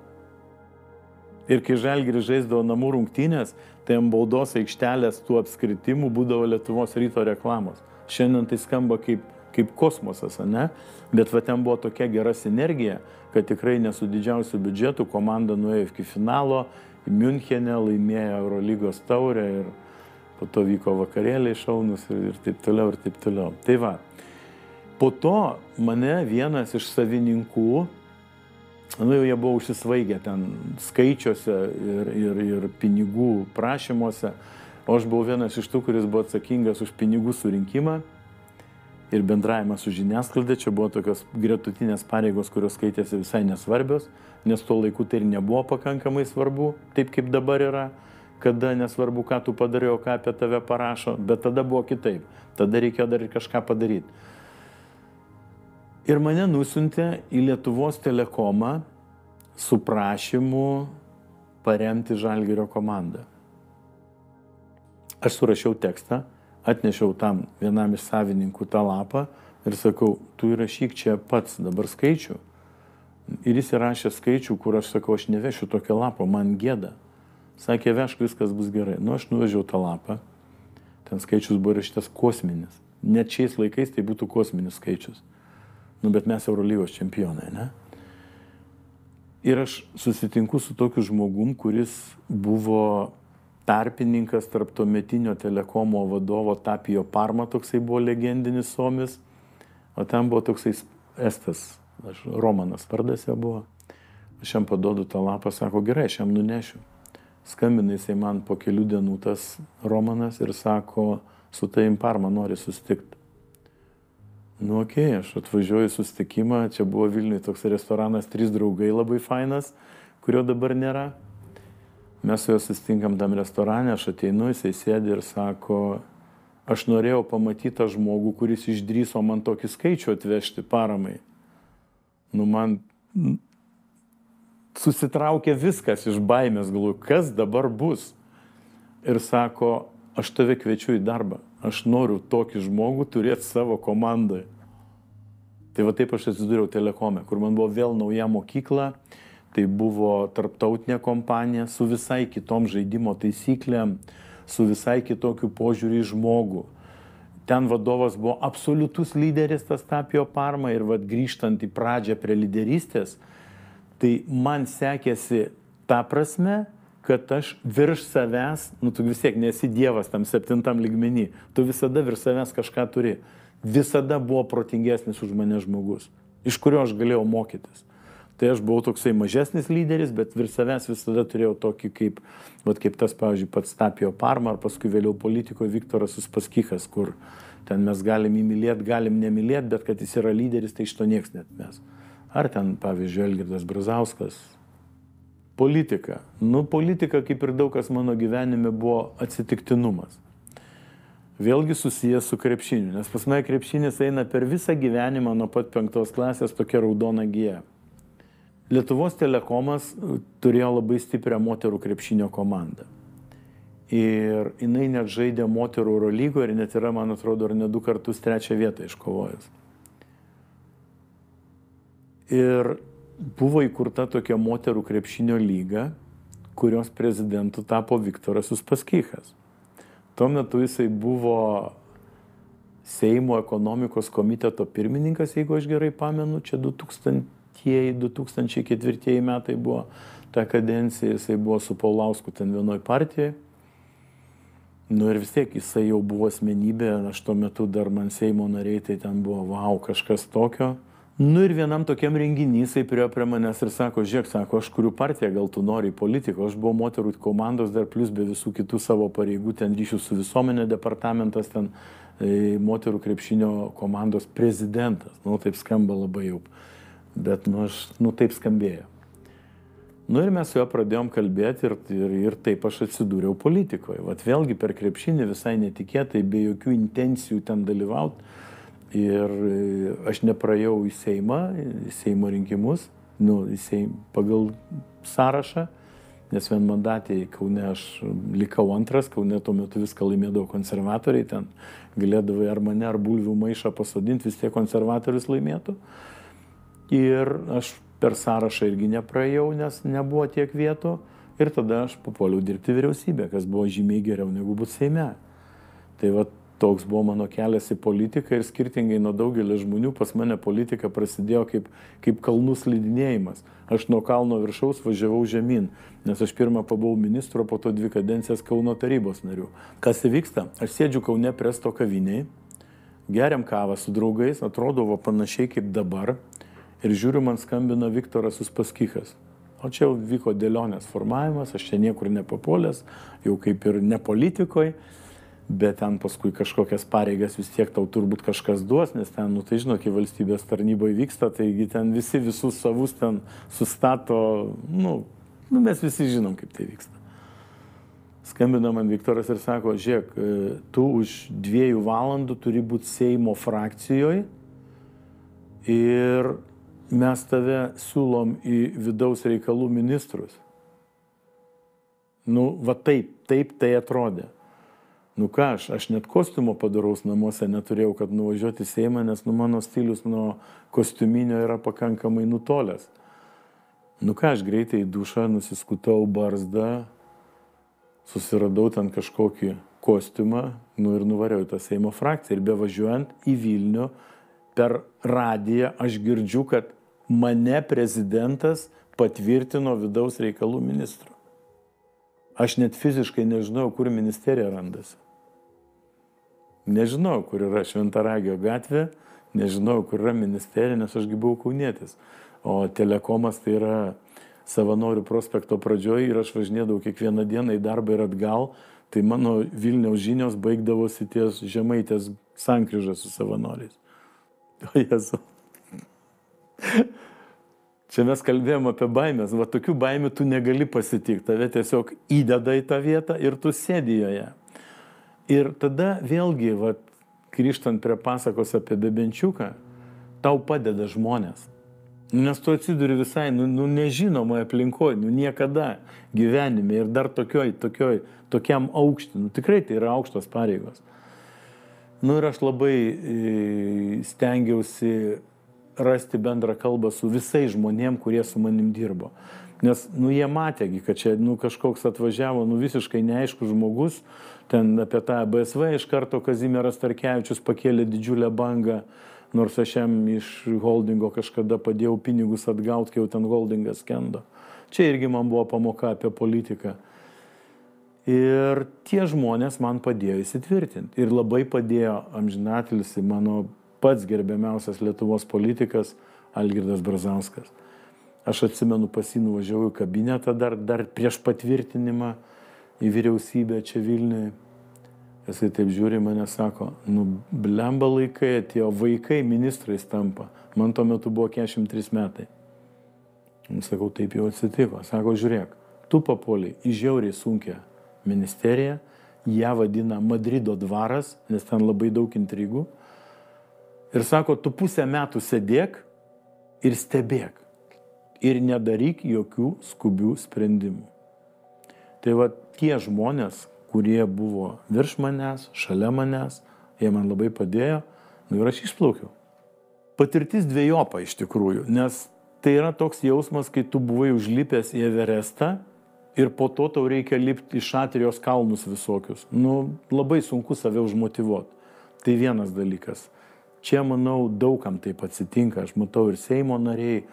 Ir kai Žalgiris žaisdavo namų rungtynės, tai ant baudos aikštelės tų apskritimų būdavo Lietuvos Ryto reklamos. Šiandien tai skamba kaip kosmosas, ne? Bet va ten buvo tokia gera sinergija, kad tikrai nesu didžiausių biudžetų, komanda nuėjo iki finalo, į Miunchene laimėjo Eurolygos taurę ir po to vyko vakarėliai šaunus ir taip toliau, ir taip toliau. Tai va, po to mane vienas iš savininkų, nu jau jie buvo užsisvaigę ten skaičiuose ir pinigų prašymuose, o aš buvau vienas iš tų, kuris buvo atsakingas už pinigų surinkimą ir bendravimą su žiniasklaida. Čia buvo tokios gretutinės pareigos, kurios skaitėsi visai nesvarbios, nes tuo laiku tai ir nebuvo pakankamai svarbu, taip kaip dabar yra, kada nesvarbu, ką tu padarai, o ką apie tave parašo, bet tada buvo kitaip, tada reikėjo dar ir kažką padaryti. Ir mane nusiuntė į Lietuvos Telekomą su prašymu paremti Žalgirio komandą. Aš surašiau tekstą, atnešiau tam vienam iš savininkų tą lapą ir sakau, tu įrašyk čia pats dabar skaičių. Ir jis įrašė skaičių, kur aš sakau, aš nevešiu tokio lapo, man gėda. Sakė, vežk, viskas bus gerai. Nu, aš nuvežiau tą lapą, ten skaičius buvo įrašytas kosminis. Net šiais laikais tai būtų kosminis skaičius. Nu, bet mes Eurolygos čempionai, ne? Ir aš susitinku su tokiu žmogum, kuris buvo tarpininkas tarp tuometinio Telekomo vadovo Tapijo Parma, toksai buvo legendinis suomis, o ten buvo toksai estas, Romanas vardas jo buvo. Aš jam paduodu tą lapą, sako, gerai, aš jam nunešiu. Skambina jisai man po kelių dienų tas Romanas ir sako, su tavim Parma nori susitikti. Nu, okei, aš atvažiuoju į susitikimą, čia buvo Vilniuje toks restoranas 3 draugai, labai fainas, kurio dabar nėra. Mes su juo susitinkam tam restorane, aš ateinu, jisai sėdi ir sako, aš norėjau pamatyti tą žmogų, kuris išdrįso man tokį skaičių atvežti Paramai. Nu, man susitraukė viskas iš baimės, galvoju, kas dabar bus. Ir sako, aš tave kviečiu į darbą, aš noriu tokį žmogų turėti savo komandai. Tai va taip aš atsidūriau Telekome, kur man buvo vėl nauja mokykla. Tai buvo tarptautinė kompanija su visai kitom žaidimo taisyklėm, su visai kitokiu požiūrį į žmogų. Ten vadovas buvo absoliutus lyderis, tas Tapijo Parma, ir vat grįžtant į pradžią prie lyderystės, tai man sekėsi ta prasme, kad aš virš savęs, nu tu vis tiek nesi dievas tam 7 lygmenį, tu visada virš savęs kažką turi. Visada buvo protingesnis už mane žmogus, iš kurio aš galėjau mokytis. Tai aš buvau toksai mažesnis lyderis, bet virš savęs visada turėjau tokį kaip tas, pavyzdžiui, pats Tapijo Parma, ar paskui vėliau politikoje Viktoras Uspaskichas, kur ten mes galim įmylėti, galim nemylėti, bet kad jis yra lyderis, tai iš to nieks net mes. Ar ten, pavyzdžiui, Algirdas Brazauskas. Politika. Nu, politika, kaip ir daug kas mano gyvenime, buvo atsitiktinumas. vėlgi susijęs su krepšiniu, nes pas mane krepšinis eina per visą gyvenimą nuo pat 5 klasės tokia raudona gija. Lietuvos Telekomas turėjo labai stiprią moterų krepšinio komandą. Ir jinai net žaidė moterų Eurolygoje ir net yra, man atrodo, ar ne 2 kartus 3 vietą iškovojęs. Ir buvo įkurta tokia moterų krepšinio lyga, kurios prezidentu tapo Viktoras Uspaskichas. Tuo metu jisai buvo Seimo ekonomikos komiteto pirmininkas, jeigu aš gerai pamenu, čia 2004 metai buvo ta kadencija, jisai buvo su Paulausku ten vienoj partijoje. Nu ir vis tiek jisai jau buvo asmenybė, aš tuo metu dar man Seimo nariai, tai ten buvo, vau, kažkas tokio. Nu ir vienam tokiam renginys jisai priėjo prie manęs ir sako, žiūrėk, sako, aš kuriu partiją, gal tu nori į politiką, aš buvau moterų komandos dar plus be visų kitų savo pareigų, ten ryšių su visuomenė departamentas, ten moterų krepšinio komandos prezidentas. Nu taip skamba labai jau, bet taip skambėjo. Nu ir mes su juo pradėjom kalbėti ir taip aš atsidūriau politikoje. Vat vėlgi per krepšinį visai netikėtai, be jokių intencijų ten dalyvauti. Ir aš nepraėjau į Seimo rinkimus, pagal sąrašą, nes vienmandatėje Kaune aš likau antras, Kaune tuo metu viską laimėdavo konservatoriai, ten galėdavai ar mane, ar bulvių maišą pasodinti, vis tiek konservatorius laimėtų. Ir aš per sąrašą irgi nepraėjau, nes nebuvo tiek vietų. Ir tada aš papuoliau dirbti vyriausybę, kas buvo žymiai geriau negu būti Seime. Tai va toks buvo mano kelias į politiką ir skirtingai nuo daugelio žmonių pas mane politika prasidėjo kaip kalnų slidinėjimas. Aš nuo kalno viršaus važiavau žemyn, nes aš pirmą pabuvau ministro, po to 2 kadencijas Kauno tarybos narių. Kas įvyksta? Aš sėdžiu Kaune Presto kaviniai, geriam kavą su draugais, atrodo panašiai kaip dabar. Ir žiūriu, man skambina Viktoras Uspaskichas. O čia jau vyko dėlionės formavimas, aš čia niekur nepapuolęs, jau kaip ir ne politikoje, bet ten paskui kažkokias pareigas vis tiek tau turbūt kažkas duos, nes ten, tai žinot, kai valstybės tarnyboje vyksta, taigi ten visi visus savus ten sustato, mes visi žinom, kaip tai vyksta. Skambina man Viktoras ir sako, žiūrėk, tu už 2 valandų turi būti Seimo frakcijoje ir mes tave siūlom į vidaus reikalų ministrus. Va taip tai atrodė. Ką aš net kostiumo padaraus namuose neturėjau, kad nuvažiuoti į Seimą, nes mano stilius nuo kostiuminio yra pakankamai nutolęs. Aš greitai į dušą nusiskutau barzdą, susiradau ten kažkokį kostiumą, ir nuvariau į tą Seimo frakciją. Ir bevažiuojant į Vilnių per radiją aš girdžiu, kad mane prezidentas patvirtino vidaus reikalų ministru. Aš net fiziškai nežinau, kur ministerija randasi. Nežinau, kur yra Šventaragio gatvė, nežinau, kur yra ministerija, nes ašgi buvau kaunietis. O Telekomas tai yra Savanorių prospekto pradžioje ir aš važinėdavau kiekvieną dieną į darbą ir atgal, tai mano Vilniaus žinios baigdavosi ties Žemaitės sankryža su savanoriais. O Jėzau. Čia mes kalbėjom apie baimės, tokių baimių tu negali pasitikti, tave tiesiog įdeda į tą vietą ir tu sėdi joje. Ir tada vėlgi, grįžtant prie pasakos apie Bebenčiuką, tau padeda žmonės. Nes tu atsiduri visai, nežinomoje aplinkoje, niekada gyvenime ir dar tokiam aukštį, tikrai tai yra aukštos pareigos. Ir aš labai stengiausi rasti bendrą kalbą su visais žmonėm, kurie su manim dirbo. Nes, jie matėgi, kad čia, kažkoks atvažiavo, visiškai neaiškus žmogus, ten apie tą BSV iš karto Kazimieras Starkevičius pakėlė didžiulę bangą, nors aš jam iš holdingo kažkada padėjau pinigus atgauti, kai jau ten holdingas skendo. Čia irgi man buvo pamoka apie politiką. Ir tie žmonės man padėjo įsitvirtinti. Ir labai padėjo amžinatilsį mano pats gerbiamiausias Lietuvos politikas Algirdas Brazauskas. Aš atsimenu, pas jį nuvažiavau į kabinetą dar prieš patvirtinimą į vyriausybę čia Vilniuje. Jisai taip žiūri mane, sako, blemba laikai atėjo, vaikai ministrais tampa. Man tuo metu buvo 43 metai. Sakau, taip jau atsitiko. Sako, žiūrėk, tu papuoliai į žiauriai sunkią ministeriją, ją vadina Madrido dvaras, nes ten labai daug intrigų. Ir sako, tu pusę metų sėdėk ir stebėk. Ir nedaryk jokių skubių sprendimų. Tai va tie žmonės, kurie buvo virš manęs, šalia manęs, jie man labai padėjo, ir aš išplaukiau. Patirtis dvejopa iš tikrųjų, nes tai yra toks jausmas, kai tu buvai užlipęs į Everestą ir po to tau reikia lipti į Šatrijos kalnus visokius. Labai sunku save užmotyvuoti. Tai vienas dalykas. Čia, manau, daugam taip atsitinka. Aš matau ir Seimo nariai,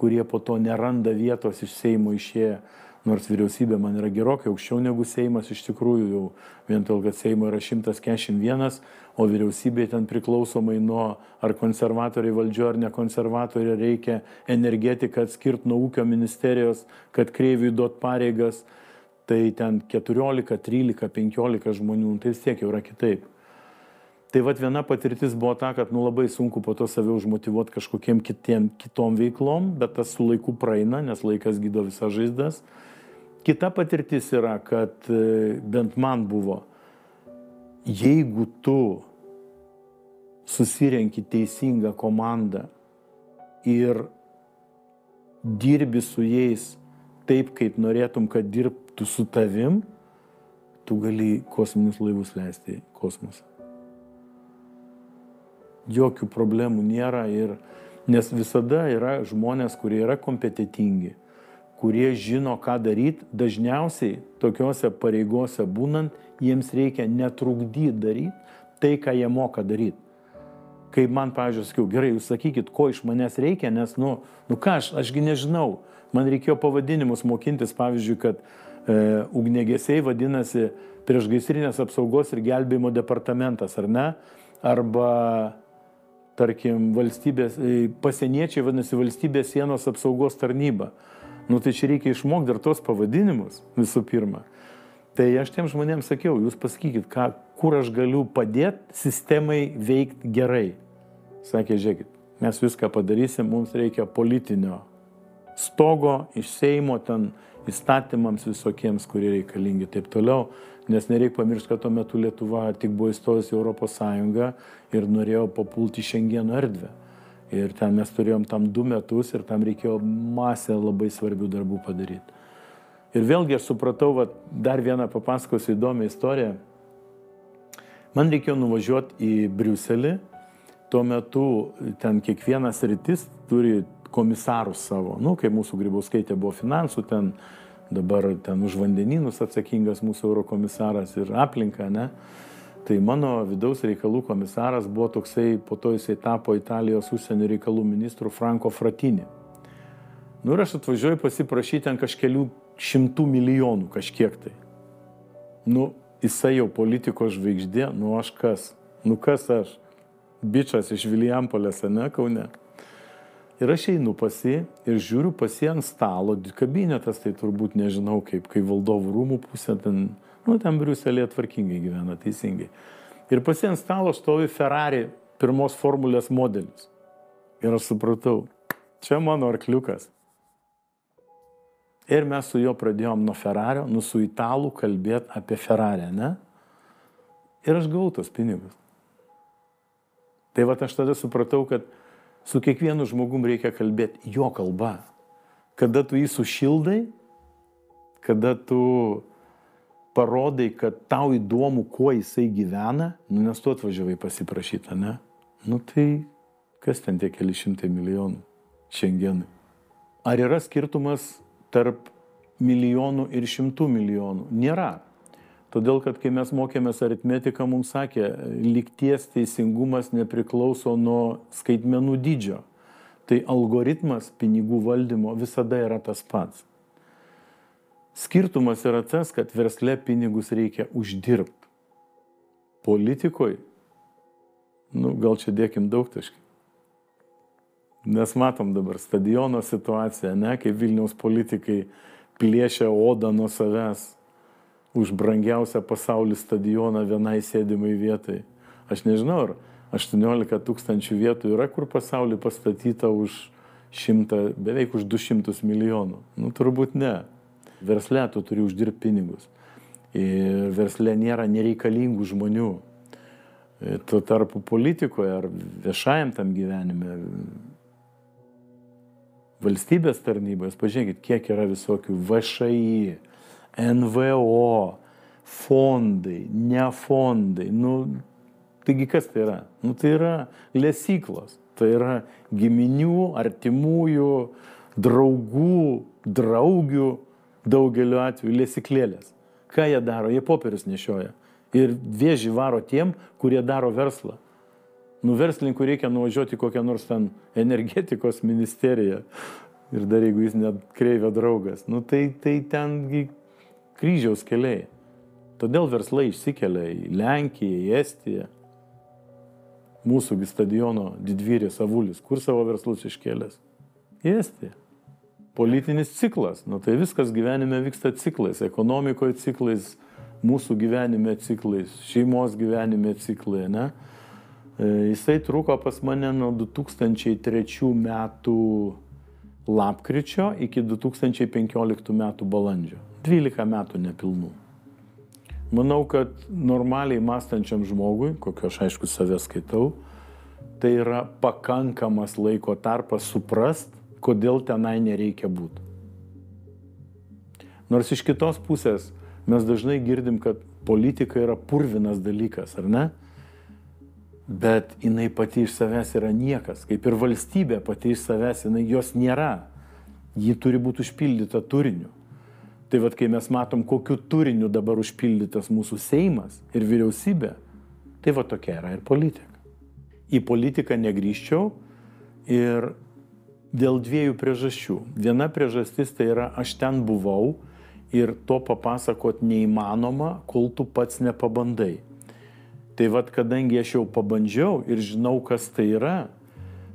kurie po to neranda vietos iš Seimo išėję. Nors vyriausybė man yra gerokai aukščiau negu Seimas, iš tikrųjų jau vien tol, kad Seimo yra 141, o vyriausybė ten priklausomai nuo ar konservatoriai valdžio ar ne konservatoriai reikia energetiką atskirti nuo ūkio ministerijos, kad Kreiviui duot pareigas, tai ten 14, 13, 15 žmonių, tai vis tiek jau yra kitaip. Tai vat viena patirtis buvo ta, kad labai sunku po to save užmotyvuoti kažkokiem kitom veiklom, bet tas su laiku praeina, nes laikas gydo visas žaizdas. Kita patirtis yra, kad bent man buvo, jeigu tu susirenki teisingą komandą ir dirbi su jais taip, kaip norėtum, kad dirbtų su tavim, tu gali kosminius laivus leisti į kosmosą. Jokių problemų nėra, nes visada yra žmonės, kurie yra kompetitingi, kurie žino, ką daryti. Dažniausiai tokiuose pareigose būnant, jiems reikia netrukdyti daryti tai, ką jie moka daryti. Kai man, pavyzdžiui, sakiau, gerai, jūs sakykit, ko iš manęs reikia, nes, ką ašgi nežinau. Man reikėjo pavadinimus mokintis, pavyzdžiui, kad ugniagesiai vadinasi priešgaisrinės apsaugos ir gelbėjimo departamentas, ar ne? Arba tarkim, pasieniečiai vadinasi valstybės sienos apsaugos tarnyba. Tai čia reikia išmokti dar tos pavadinimus visų pirma. Tai aš tiem žmonėms sakiau, jūs pasakykit, kur aš galiu padėti sistemai veikti gerai. Sakė, žiūrėkit, mes viską padarysim, mums reikia politinio stogo iš Seimo ten įstatymams visokiems, kurie reikalingi taip toliau. Nes nereikia pamiršti, kad tuo metu Lietuva tik buvo įstojus į Europos Sąjungą ir norėjo papulti į Šengeno erdvę. Ir ten mes turėjom tam 2 metus ir tam reikėjo masę labai svarbių darbų padaryti. Ir vėlgi aš supratau, dar vieną papasakosiu įdomią istoriją. Man reikėjo nuvažiuoti į Briuselį. Tuo metu ten kiekvienas sritis turi komisarus savo. Kaip mūsų Grybauskaitė buvo finansų, dabar ten už vandenynus atsakingas mūsų eurokomisaras ir aplinka, ne? Tai mano vidaus reikalų komisaras buvo toksai, po to jisai tapo Italijos užsienio reikalų ministru Franco Frattini. Ir aš atvažiuoju pasiprašyti ten kažkelių 100 milijonų kažkiek tai. Jisai jau politikos žvaigždė, aš kas? Kas aš? Bičas iš Vilijampolės, ne, Kaune. Ir aš einu pasi ir žiūriu pasi ant stalo, kabinetas, tai turbūt nežinau kaip, kai valdovų rūmų pusė, ten Briuselėje tvarkingai gyvena, teisingai. Ir pasi ant stalo stovi Ferrari pirmos formulės modelis. Ir aš supratau, čia mano arkliukas. Ir mes su juo pradėjom nuo Ferrario, su italų kalbėti apie Ferrari, ne? Ir aš gavau tos pinigus. Tai aš tada supratau, kad su kiekvienu žmogum reikia kalbėti jo kalba. Kada tu jį sušildai, kada tu parodai, kad tau įdomu, kuo jisai gyvena, nes tu atvažiavai pasiprašyti, ne? Tai kas ten tie keli šimtai milijonų šiandienai? Ar yra skirtumas tarp milijonų ir 100 milijonų? Nėra. Todėl, kad kai mes mokėmės aritmetiką, mums sakė, lygties teisingumas nepriklauso nuo skaitmenų dydžio. Tai algoritmas pinigų valdymo visada yra tas pats. Skirtumas yra tas, kad versle pinigus reikia uždirbti. Politikoje, gal čia dėkim daug taškį. Nes matom dabar stadiono situaciją, ne, kaip Vilniaus politikai plėšia odą nuo savęs už brangiausią pasaulį stadioną vienai sėdimai vietai. Aš nežinau, ar 18 000 vietų yra, kur pasaulyje pastatyta už 100, beveik už 200 milijonų. Turbūt ne. Versle tu turi uždirbti pinigus. Ir versle nėra nereikalingų žmonių. Tuo tarpu politikoje ar viešajam tam gyvenime, valstybės tarnybos, pažiūrėkit, kiek yra visokių VŠI, NVO, fondai, ne fondai. Taigi kas tai yra? Tai yra lesyklos, tai yra giminių, artimųjų, draugų, draugių, daugeliu atveju lesyklėlės. Ką jie daro? Jie popierius nešioja. Ir vėžį varo tiem, kurie daro verslą. Verslininkui reikia nuvažiuoti kokią nors ten energetikos ministeriją. Ir dar jeigu jis net kreivio draugas. Tai ten kryžiaus keliai. Todėl verslai išsikelia į Lenkiją, į Estiją. Mūsų stadiono didvyris Avulis, kur savo verslus iškėlęs? Į Estiją. Politinis ciklas. Tai viskas gyvenime vyksta ciklais. Ekonomikoje ciklais, mūsų gyvenime ciklais, šeimos gyvenime ciklai, ne? Jisai truko pas mane nuo 2003 metų lapkričio iki 2015 metų balandžio. 12 metų nepilnų. Manau, kad normaliai mąstančiam žmogui, kokio aš aišku save skaitau, tai yra pakankamas laiko tarpas suprast, kodėl tenai nereikia būti. Nors iš kitos pusės mes dažnai girdim, kad politika yra purvinas dalykas, ar ne? Bet jinai pati iš savęs yra niekas. Kaip ir valstybė pati iš savęs, jos nėra. Ji turi būti užpildyta turiniu. Tai vat, kai mes matom, kokiu turiniu dabar užpildytas mūsų Seimas ir vyriausybė, tai va tokia yra ir politika. Į politiką negrįžčiau ir dėl dviejų priežasčių. Viena priežastis tai yra, aš ten buvau ir to papasakot neįmanoma, kol tu pats nepabandai. Tai vat, kadangi aš jau pabandžiau ir žinau, kas tai yra,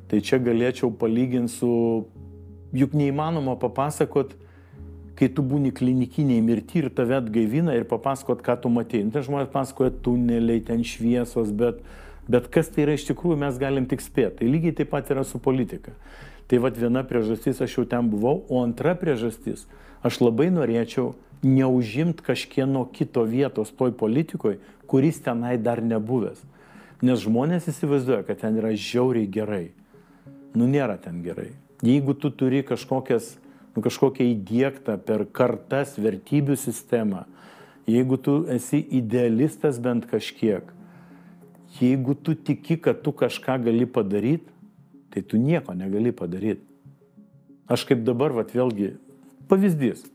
tai čia galėčiau palyginti su, juk neįmanoma papasakot, kai tu būni klinikiniai mirti ir tave atgaivina ir papasakot, ką tu matėjai. Tai žmonės pasakoja tuneliai, ten šviesos, bet kas tai yra iš tikrųjų, mes galim tik spėti. Tai lygiai taip pat yra su politika. Tai vat viena priežastis, aš jau ten buvau, o antra priežastis, aš labai norėčiau neužimti kažkieno kito vietos toj politikoje, kuris tenai dar nebuvęs. Nes žmonės įsivaizduoja, kad ten yra žiauriai gerai. Nėra ten gerai. Jeigu tu turi kažkokią įdiegtą per kartas vertybių sistemą, jeigu tu esi idealistas bent kažkiek, jeigu tu tiki, kad tu kažką gali padaryti, tai tu nieko negali padaryti. Aš kaip dabar, vėlgi, pavyzdys.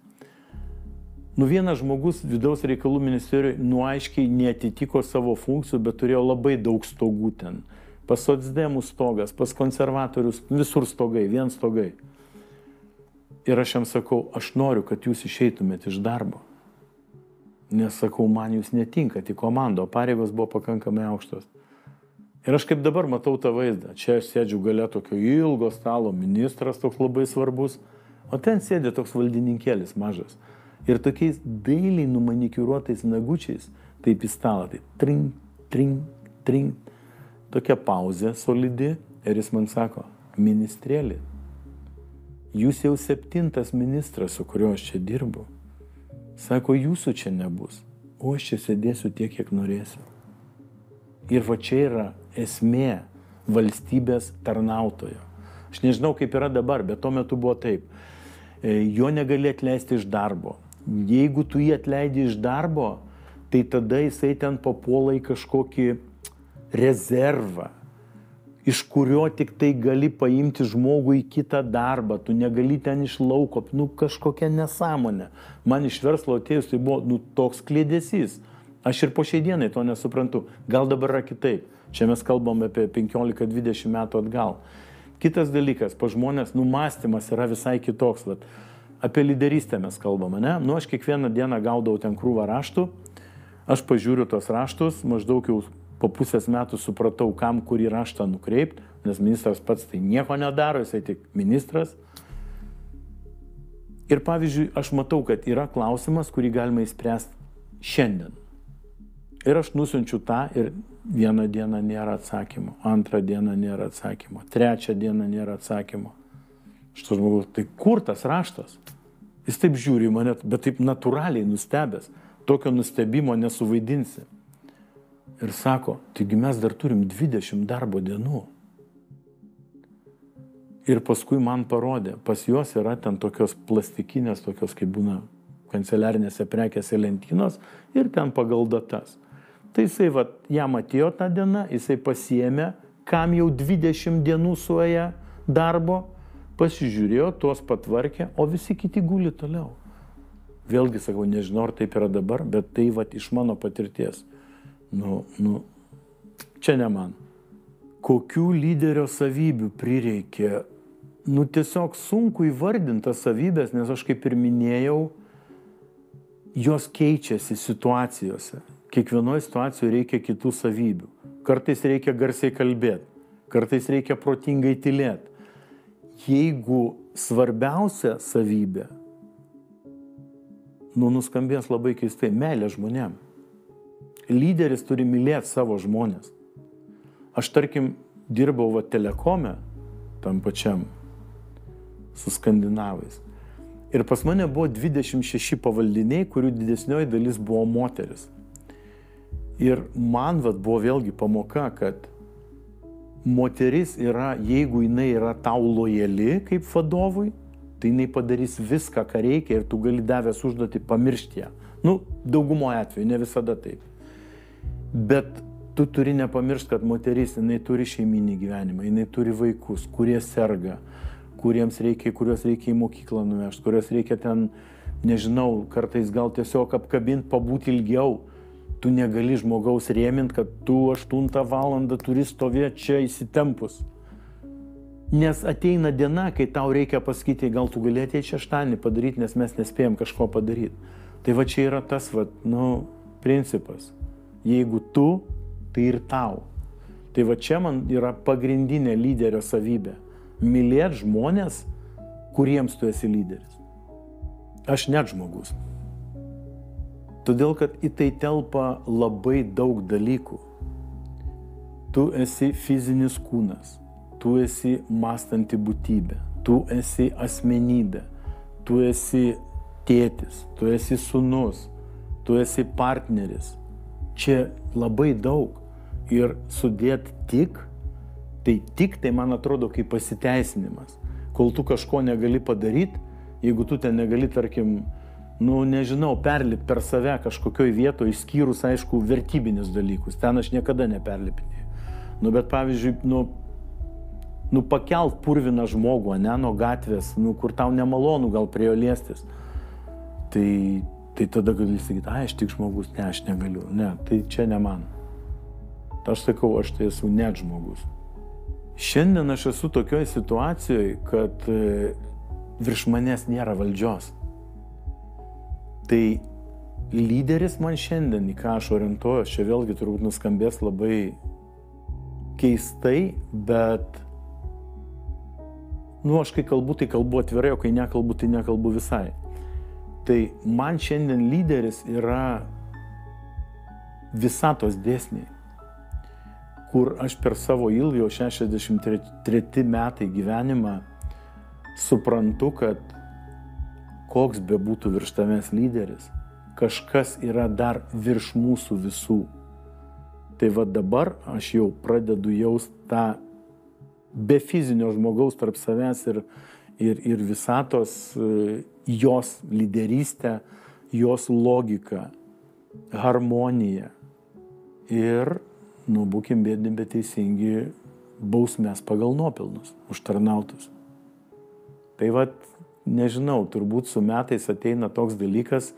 Vienas žmogus vidaus reikalų ministerijoje aiškiai neatitiko savo funkcijų, bet turėjo labai daug stogų ten. Pas socdemų stogas, pas konservatorius, visur stogai, vien stogai. Ir aš jam sakau, aš noriu, kad jūs išeitumėt iš darbo. Nes sakau, man jūs netinka, tik komando, pareigos buvo pakankamai aukštos. Ir aš kaip dabar matau tą vaizdą. Čia aš sėdžiu gale tokio ilgo stalo, ministras toks labai svarbus, o ten sėdė toks valdininkėlis mažas. Ir tokiais dailiai numanikiūruotais nagučiais, taip į stalą, tai tring, tring, tring. Tokia pauzė solidi ir jis man sako, ministrėlė, jūs jau 7. ministras, su kuriuo aš čia dirbu. Sako, jūsų čia nebus, o aš čia sėdėsiu tiek, kiek norėsiu. Ir va čia yra esmė valstybės tarnautojo. Aš nežinau, kaip yra dabar, bet tuo metu buvo taip. Jo negali atleisti iš darbo. Jeigu tu jį atleidi iš darbo, tai tada jisai ten papuola į kažkokį rezervą, iš kurio tik tai gali paimti žmogų į kitą darbą, tu negali ten iš lauko, kažkokia nesąmonė. Man iš verslo atėjus tai buvo toks klėdesys. Aš ir po šiai dienai to nesuprantu. Gal dabar yra kitaip. Čia mes kalbam apie 15-20 metų atgal. Kitas dalykas, pa žmonės, mąstymas yra visai kitoks. Apie lyderystę mes kalbame, ne? Aš kiekvieną dieną gaudavau ten krūvą raštų, aš pažiūriu tos raštus, maždaug jau po pusės metų supratau, kam kurį raštą nukreipti, nes ministras pats tai nieko nedaro, jisai tik ministras. Ir pavyzdžiui, aš matau, kad yra klausimas, kurį galima įspręsti šiandien. Ir aš nusiunčiu tą ir vieną dieną nėra atsakymo, antrą dieną nėra atsakymo, trečią dieną nėra atsakymo. Šitas žmogus, tai kur tas raštas? Jis taip žiūri į mane, bet taip natūraliai nustebęs. tokio nustebimo nesuvaidinsi. Ir sako, taigi mes dar turim 20 darbo dienų. Ir paskui man parodė, pas juos yra ten tokios plastikinės, tokios kaip būna kanceliarinėse prekėse lentynos ir ten pagal datas. Tai jisai, jam atėjo tą dieną, jisai pasiėmė, kam jau 20 dienų suėję darbo, pasižiūrėjo, tuos patvarkė, o visi kiti guli toliau. Vėlgi sakau, nežinau, ar taip yra dabar, bet tai iš mano patirties. Čia ne man. Kokių lyderio savybių prireikė? Tiesiog sunku įvardintas savybės, nes aš kaip ir minėjau, jos keičiasi situacijose. Kiekvienoje situacijoje reikia kitų savybių. Kartais reikia garsiai kalbėti, kartais reikia protingai tylėti. Jeigu svarbiausia savybė, nuskambės labai keistai, meilė žmonėm. Lyderis turi mylėti savo žmonės. Aš, tarkim, dirbau telekome, tam pačiam, su skandinavais. Ir pas mane buvo 26 pavaldiniai, kurių didesnioji dalis buvo moteris. Ir man buvo vėlgi pamoka, kad moteris yra, jeigu jinai yra tau lojali kaip vadovui, tai jinai padarys viską, ką reikia ir tu gali davęs užduotį pamiršti ją. Daugumoje atveju, ne visada taip. Bet tu turi nepamiršti, kad moteris, jinai turi šeiminį gyvenimą, jinai turi vaikus, kurie serga, kuriuos reikia į mokyklą nuvežti, kuriuos reikia ten, nežinau, kartais gal tiesiog apkabinti, pabūti ilgiau. Tu negali žmogaus rėminti, kad tu 8 valandą turi stovėti čia įsitempus. Nes ateina diena, kai tau reikia pasakyti, gal tu gali ateiti šeštadienį padaryti, nes mes nespėjom kažko padaryti. Tai čia yra tas, principas. Jeigu tu, tai ir tau. Tai čia man yra pagrindinė lyderio savybė. Mylėti žmonės, kuriems tu esi lyderis. Aš net žmogus. Todėl, kad į tai telpa labai daug dalykų. Tu esi fizinis kūnas, tu esi mąstanti būtybė, tu esi asmenybė, tu esi tėtis, tu esi sūnus, tu esi partneris. Čia labai daug. Ir sudėt tik, tai man atrodo kaip pasiteisinimas. Kol tu kažko negali padaryti, jeigu tu ten negali, tarkim, perlipti per save kažkokioj vietoje, išskyrus, aišku, vertybinius dalykus. Ten aš niekada neperlipinėjau. Bet pavyzdžiui, pakelt purviną žmogų, nuo gatvės, kur tau nemalonu gal prie jo liestis. Tai tada gali sakyti, aš tik žmogus, ne, aš negaliu. Ne, tai čia ne man. Aš sakau, aš tai esu net žmogus. Šiandien aš esu tokioj situacijoje, kad virš manęs nėra valdžios. Tai lyderis man šiandien, į ką aš orientuojuosi, čia vėlgi turbūt nuskambės labai keistai, bet aš kai kalbu, tai kalbu atvirai, o kai nekalbu, tai nekalbu visai. Tai man šiandien lyderis yra visatos dėsniai, kur aš per savo ilgį, 63 metai gyvenimą, suprantu, kad koks bebūtų virš tavęs lyderis, kažkas yra dar virš mūsų visų. Tai dabar aš jau pradedu jausti tą be fizinio žmogaus tarp savęs ir visatos jos lyderystę, jos logiką, harmoniją. Ir būkim bėdni, bet teisingi bausmės pagal nuopelnus, užtarnautus. Tai nežinau, turbūt su metais ateina toks dalykas,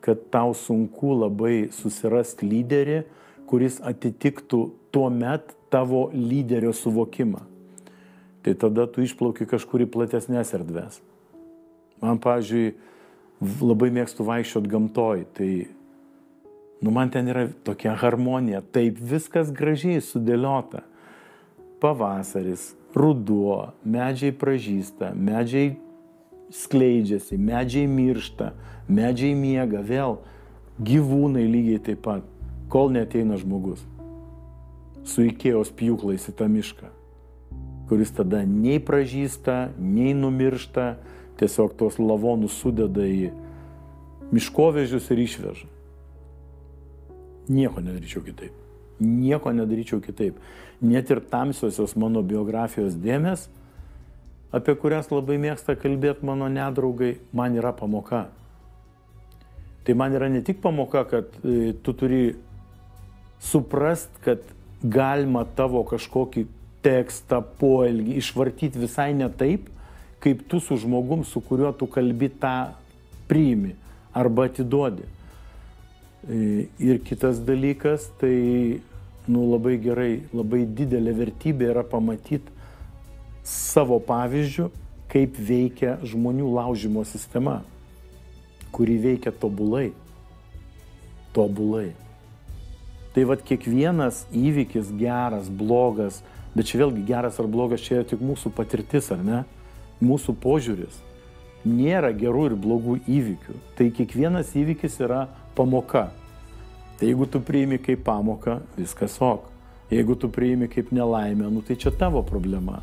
kad tau sunku labai susirasti lyderį, kuris atitiktų tuo met tavo lyderio suvokimą. Tai tada tu išplauki kažkur į platesnės erdves. Man, pavyzdžiui, labai mėgstu vaikščiot gamtoj, tai man ten yra tokia harmonija, taip viskas gražiai sudėliota. Pavasaris, ruduo, medžiai pražysta, medžiai skleidžiasi, medžiai miršta, medžiai miega, vėl gyvūnai lygiai taip pat, kol neateina žmogus su Ikėjos pjūklais į tą mišką, kuris tada nei pražysta, nei numiršta, tiesiog tos lavonus sudeda į miškovežius ir išveža. Nieko nedaryčiau kitaip. Nieko nedaryčiau kitaip. Net ir tamsiosios mano biografijos dėmės, apie kurias labai mėgsta kalbėti mano nedraugai, man yra pamoka. Tai man yra ne tik pamoka, kad tu turi suprast, kad galima tavo kažkokį tekstą, poelgį išvartyti visai ne taip, kaip tu su žmogum, su kuriuo tu kalbi, tą priimi arba atiduodi. Ir kitas dalykas, tai labai gerai, labai didelė vertybė yra pamatyti savo pavyzdžių, kaip veikia žmonių laužimo sistema, kuri veikia tobulai. Tobulai. Tai vat kiekvienas įvykis geras, blogas, bet čia vėlgi geras ar blogas, čia yra tik mūsų patirtis, ar ne? Mūsų požiūris. Nėra gerų ir blogų įvykių. Tai kiekvienas įvykis yra pamoka. Tai jeigu tu priimi kaip pamoką, viskas ok. Jeigu tu priimi kaip nelaimę, tai čia tavo problema.